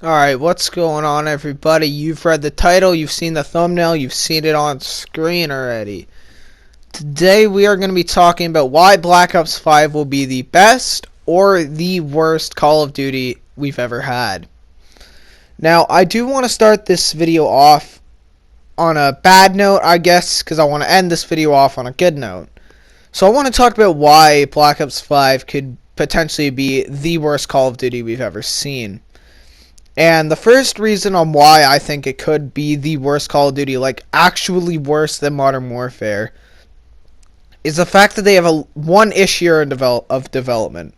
Alright, what's going on, everybody? You've read the title, you've seen the thumbnail, you've seen it on screen already. Today we are going to be talking about why Black Ops 5 will be the best or the worst Call of Duty we've ever had. Now, I do want to start this video off on a bad note, I guess, because I want to end this video off on a good note. So I want to talk about why Black Ops 5 could potentially be the worst Call of Duty we've ever seen. And the first reason on why I think it could be the worst Call of Duty, like actually worse than Modern Warfare, is the fact that they have one issue of development.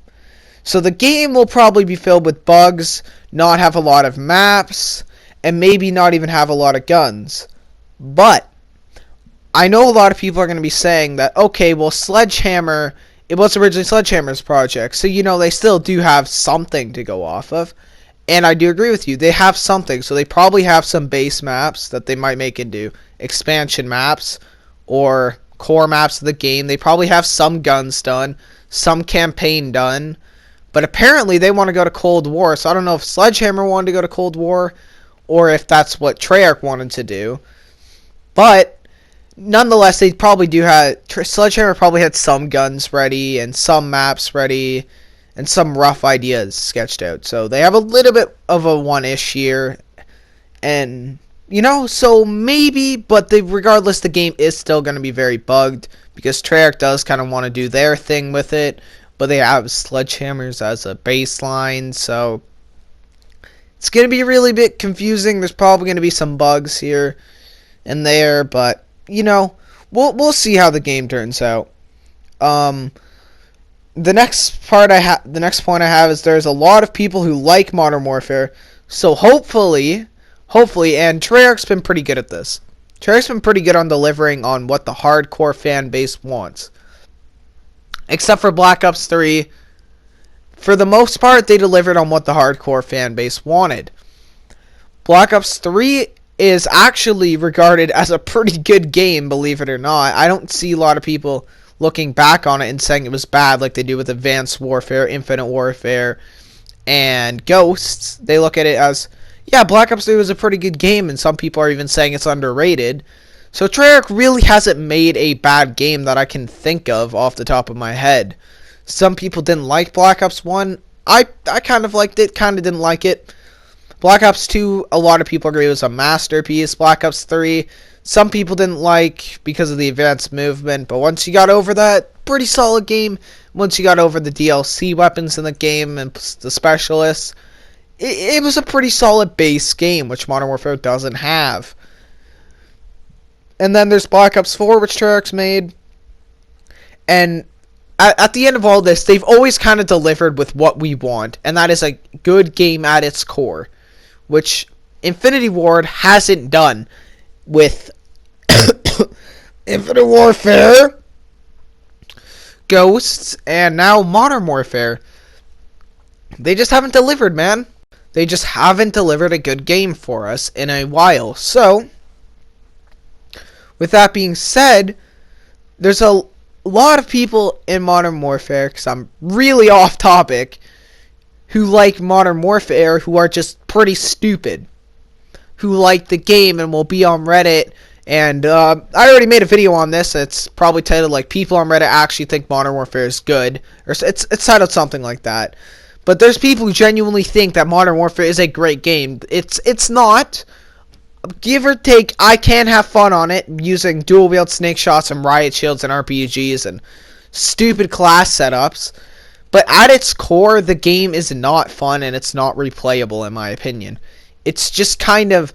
So the game will probably be filled with bugs, not have a lot of maps, and maybe not even have a lot of guns. But I know a lot of people are going to be saying that, okay, well, Sledgehammer, it was originally Sledgehammer's project, so they still do have something to go off of. And I do agree with you. They have something. So they probably have some base maps that they might make into expansion maps or core maps of the game. They probably have some guns done, some campaign done. But apparently they want to go to Cold War. So I don't know if Sledgehammer wanted to go to Cold War or if that's what Treyarch wanted to do. But nonetheless, they probably do have... Sledgehammer probably had some guns ready and some maps ready and some rough ideas sketched out. So they have a little bit of a one-ish here. And, so maybe, but regardless, the game is still going to be very bugged. Because Treyarch does kind of want to do their thing with it. But they have Sledgehammers as a baseline. So it's going to be really a bit confusing. There's probably going to be some bugs here and there. But, we'll see how the game turns out. The next point I have is there's a lot of people who like Modern Warfare, so hopefully, and Treyarch's been pretty good at this. Treyarch's been pretty good on delivering on what the hardcore fan base wants. Except for Black Ops 3, for the most part, they delivered on what the hardcore fan base wanted. Black Ops 3 is actually regarded as a pretty good game, believe it or not. I don't see a lot of people looking back on it and saying it was bad like they do with Advanced Warfare, Infinite Warfare, and Ghosts. They look at it as, yeah, Black Ops 3 was a pretty good game, and some people are even saying it's underrated. So Treyarch really hasn't made a bad game that I can think of off the top of my head. Some people didn't like Black Ops 1. I kind of liked it, kind of didn't like it. Black Ops 2, a lot of people agree was a masterpiece. Black Ops 3, some people didn't like because of the advanced movement, but once you got over that, pretty solid game. Once you got over the DLC weapons in the game and the specialists, it was a pretty solid base game, which Modern Warfare doesn't have. And then there's Black Ops 4, which Treyarch's made. And at the end of all this, they've always kind of delivered with what we want, and that is a good game at its core, which Infinity Ward hasn't done with Infinite Warfare, Ghosts, and now Modern Warfare. They just haven't delivered, man. They just haven't delivered a good game for us in a while. So, with that being said, there's a lot of people in Modern Warfare, because I'm really off topic, who like Modern Warfare who are just pretty stupid. Who like the game and will be on Reddit. And I already made a video on this. It's probably titled like "People on Reddit Actually Think Modern Warfare is Good," or it's titled something like that. But there's people who genuinely think that Modern Warfare is a great game. It's not. Give or take, I can have fun on it using dual wield snake shots and riot shields and RPGs and stupid class setups. But at its core, the game is not fun and it's not replayable in my opinion. It's just kind of,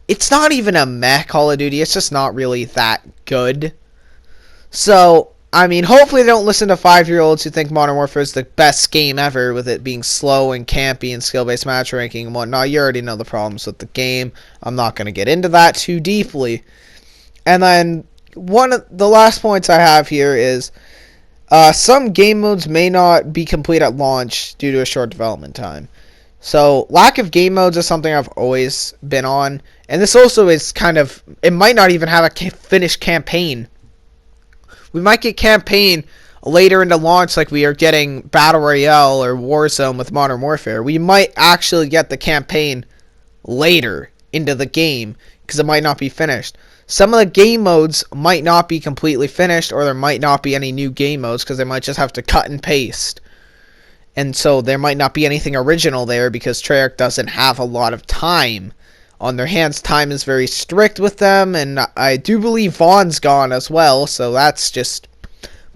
it's not even a meh Call of Duty. It's just not really that good. So, I mean, hopefully they don't listen to 5-year-olds who think Modern Warfare is the best game ever, with it being slow and campy and skill-based matchmaking and whatnot. You already know the problems with the game. I'm not going to get into that too deeply. And then, one of the last points I have here is, some game modes may not be complete at launch due to a short development time. So, lack of game modes is something I've always been on. And this also is kind of, it might not even have a finished campaign. We might get campaign later into launch, like we are getting Battle Royale or Warzone with Modern Warfare, we might actually get the campaign later into the game because it might not be finished. Some of the game modes might not be completely finished, or there might not be any new game modes because they might just have to cut and paste. And so there might not be anything original there because Treyarch doesn't have a lot of time on their hands. Time is very strict with them, and I do believe Vaughn's gone as well, so that's just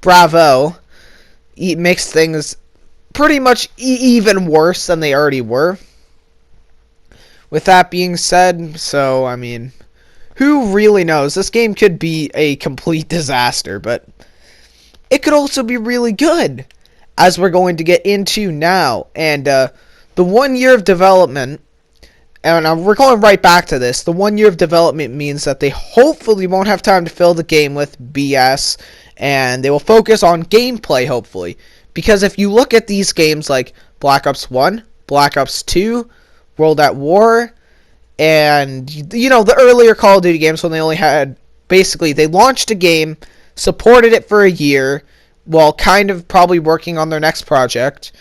bravo. It makes things pretty much even worse than they already were. With that being said, so, I mean, who really knows? This game could be a complete disaster, but it could also be really good, as we're going to get into now. And the 1 year of development, and we're going right back to this, the 1 year of development means that they hopefully won't have time to fill the game with BS, and they will focus on gameplay, hopefully. Because if you look at these games like Black Ops 1, Black Ops 2, World at War, and, you know, the earlier Call of Duty games when they only had, basically, they launched a game, supported it for a year, while kind of probably working on their next project,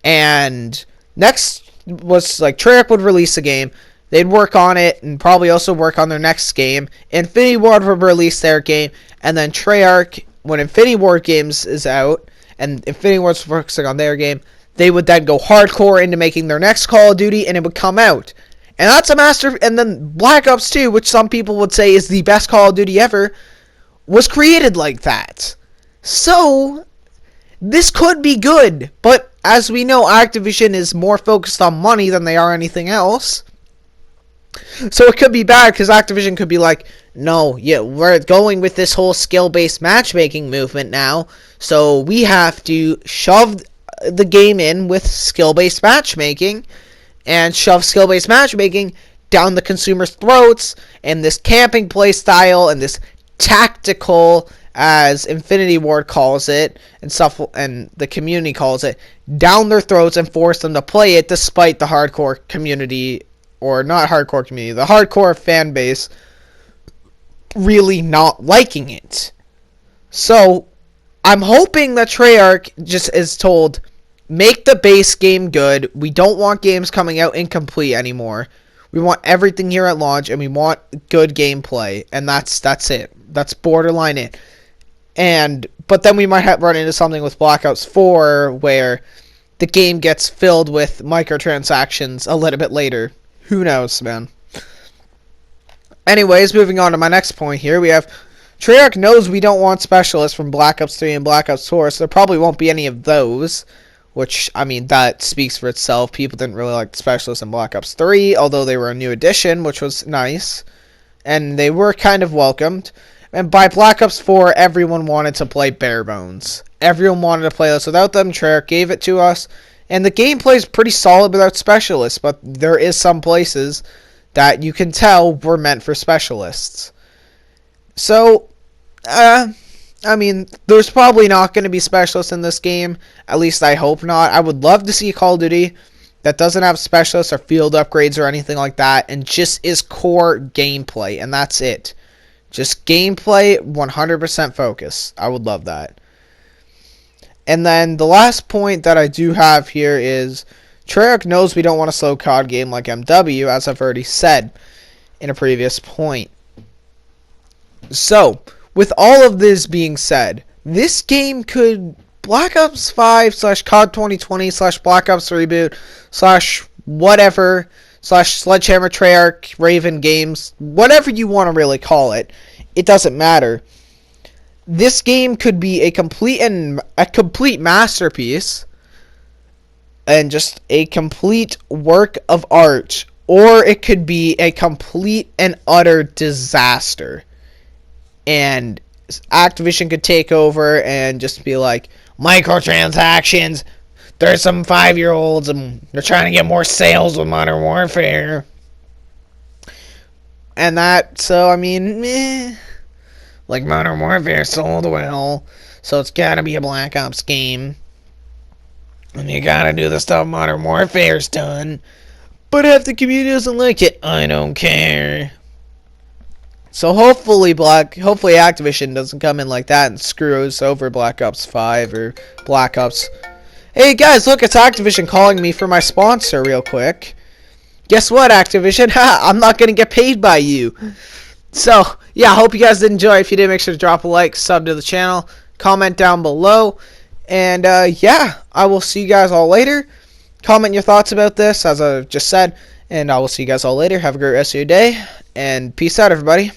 and next was, like, Treyarch would release a game, they'd work on it, and probably also work on their next game, Infinity Ward would release their game, and then Treyarch, when Infinity Ward Games is out, and Infinity Ward's focusing on their game, they would then go hardcore into making their next Call of Duty, and it would come out. And that's a master. And then Black Ops 2, which some people would say is the best Call of Duty ever, was created like that. So, this could be good. But as we know, Activision is more focused on money than they are anything else. So it could be bad, because Activision could be like, no, yeah, we're going with this whole skill-based matchmaking movement now, so we have to shove the game in with skill-based matchmaking, and shove skill-based matchmaking down the consumer's throats, and this camping play style, and this tactical, as Infinity Ward calls it, and stuff, and the community calls it, down their throats and force them to play it despite the hardcore community, or not hardcore community, the hardcore fan base really not liking it. So, I'm hoping that Treyarch just is told, make the base game good. We don't want games coming out incomplete anymore. We want everything here at launch, and we want good gameplay, and that's it. That's borderline it. But then we might run into something with Black Ops 4 where the game gets filled with microtransactions a little bit later. Who knows, man? Anyways, moving on to my next point here, we have Treyarch knows we don't want specialists from Black Ops 3 and Black Ops 4, so there probably won't be any of those, which, I mean, that speaks for itself. People didn't really like the specialists in Black Ops 3, although they were a new addition, which was nice, and they were kind of welcomed. And by Black Ops 4, everyone wanted to play bare bones. Everyone wanted to play this without them. Treyarch gave it to us, and the gameplay is pretty solid without specialists, but there is some places that you can tell were meant for specialists. So, I mean, there's probably not going to be specialists in this game. At least I hope not. I would love to see Call of Duty that doesn't have specialists or field upgrades or anything like that, and just is core gameplay, and that's it. Just gameplay, 100% focus. I would love that. And then the last point that I do have here is Treyarch knows we don't want a slow COD game like MW, as I've already said in a previous point. So, with all of this being said, this game could Black Ops 5 / COD 2020 / Black Ops Reboot / whatever / Sledgehammer Treyarch Raven Games, whatever you want to really call it, it doesn't matter. This game could be a complete masterpiece and just a complete work of art, or it could be a complete and utter disaster. And Activision could take over and just be like, microtransactions, there's some 5-year-olds and they're trying to get more sales with Modern Warfare. And that, so, I mean, meh. Like, Modern Warfare sold well, so it's gotta be a Black Ops game. And you gotta do the stuff Modern Warfare's done. But if the community doesn't like it, I don't care. So hopefully Activision doesn't come in like that and screw us over Black Ops 5 or Black Ops. Hey guys, look, it's Activision calling me for my sponsor real quick. Guess what, Activision? I'm not going to get paid by you. So, yeah, I hope you guys did enjoy. If you did, make sure to drop a like, sub to the channel, comment down below. And, yeah, I will see you guys all later. Comment your thoughts about this, as I just said. And I will see you guys all later. Have a great rest of your day. And peace out, everybody.